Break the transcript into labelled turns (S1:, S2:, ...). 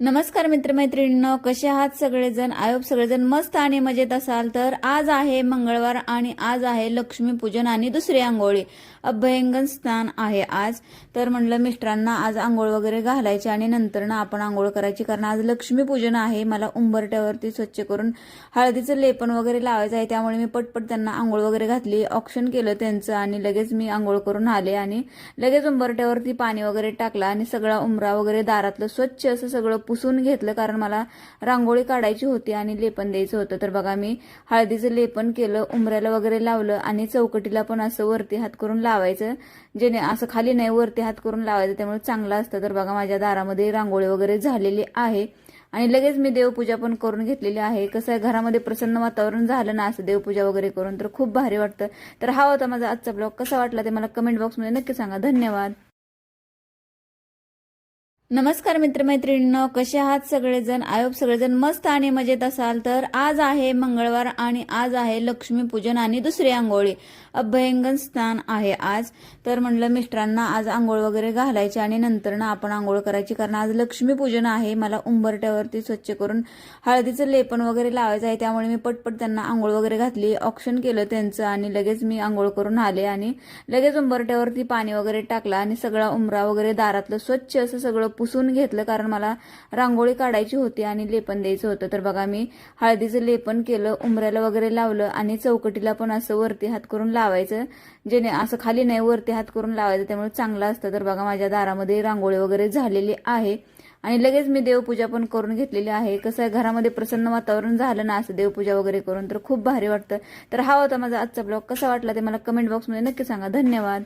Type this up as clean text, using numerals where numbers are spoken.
S1: नमस्कार मित्रमैत्रिणींनो, कसे आहात सगळेजण? आयोग सगळेजण मस्त आणि मजेत असाल तर आज आहे मंगळवार आणि आज आहे लक्ष्मीपूजन आणि दुसरी आंघोळी, अभ्यंगन स्नान आहे आज. तर म्हणलं मिस्टरांना आज आंघोळ वगैरे घालायची आणि नंतर ना आपण आंघोळ करायची, कारण आज लक्ष्मीपूजन आहे. मला उंबरट्यावरती स्वच्छ करून हळदीचं लेपन वगैरे लावायचं आहे, त्यामुळे मी पटपट त्यांना आंघोळ वगैरे घातली, ऑप्शन केलं त्यांचं आणि लगेच मी आंघोळ करून आले आणि लगेच उंबरट्यावरती पाणी वगैरे टाकलं आणि सगळा उंबरा वगैरे दारातलं स्वच्छ असं सगळं पुसून घेतलं, कारण मला रांगोळी काढायची होती आणि लेपन द्यायचं होतं. तर बघा मी हळदीचं लेपन केलं, उंबऱ्याला वगैरे लावलं आणि चौकटीला पण असं वरती हात करून लावायचं, जेणे असं खाली नाही वरती हात करून लावायचं, त्यामुळे चांगलं असतं. तर बघा माझ्या दारामध्ये रांगोळी वगैरे झालेली आहे आणि लगेच मी देवपूजा पण करून घेतलेली आहे. कसं आहे, घरामध्ये प्रसन्न वातावरण झालं ना असं देवपूजा वगैरे करून, तर खूप भारी वाटतं. तर हा होता माझा आजचा ब्लॉग. कसा वाटला ते मला कमेंट बॉक्समध्ये नक्की सांगा. धन्यवाद. नमस्कार मित्रमैत्रिणींनो, कसे आहात सगळेजण? आयोग सगळेजण मस्त आणि मजेत असाल तर आज आहे मंगळवार आणि आज आहे लक्ष्मीपूजन आणि दुसरी आंघोळी, अभ्यंगन स्नान आहे आज. तर म्हणलं मिस्टरांना आज आंघोळ वगैरे घालायची आणि नंतर ना आपण आंघोळ करायची, कारण आज लक्ष्मीपूजन आहे. मला उंबरट्यावरती स्वच्छ करून हळदीचं लेपन वगैरे लावायचं आहे, त्यामुळे मी पटपट त्यांना आंघोळ वगैरे घातली, ऑप्शन केलं त्यांचं आणि लगेच मी आंघोळ करून आले आणि लगेच उंबरट्यावरती पाणी वगैरे टाकलं आणि सगळा उंबरा वगैरे दारातलं स्वच्छ असं सगळं पुसून घेतलं, कारण मला रांगोळी काढायची होती आणि लेपन द्यायचं होतं. तर बघा मी हळदीचं लेपन केलं, उंबऱ्याला वगैरे लावलं आणि चौकटीला पण असं वरती हात करून लावायचं, जेणे असं खाली नाही वरती हात करून लावायचं, त्यामुळे चांगलं असतं. तर बघा माझ्या दारामध्ये रांगोळी वगैरे झालेली आहे आणि लगेच मी देवपूजा पण करून घेतलेली आहे. कसं आहे, घरामध्ये प्रसन्न वातावरण झालं ना असं देवपूजा वगैरे करून, तर खूप भारी वाटतं. तर हा होता माझा आजचा ब्लॉग. कसा वाटला ते मला कमेंट बॉक्समध्ये नक्की सांगा. धन्यवाद.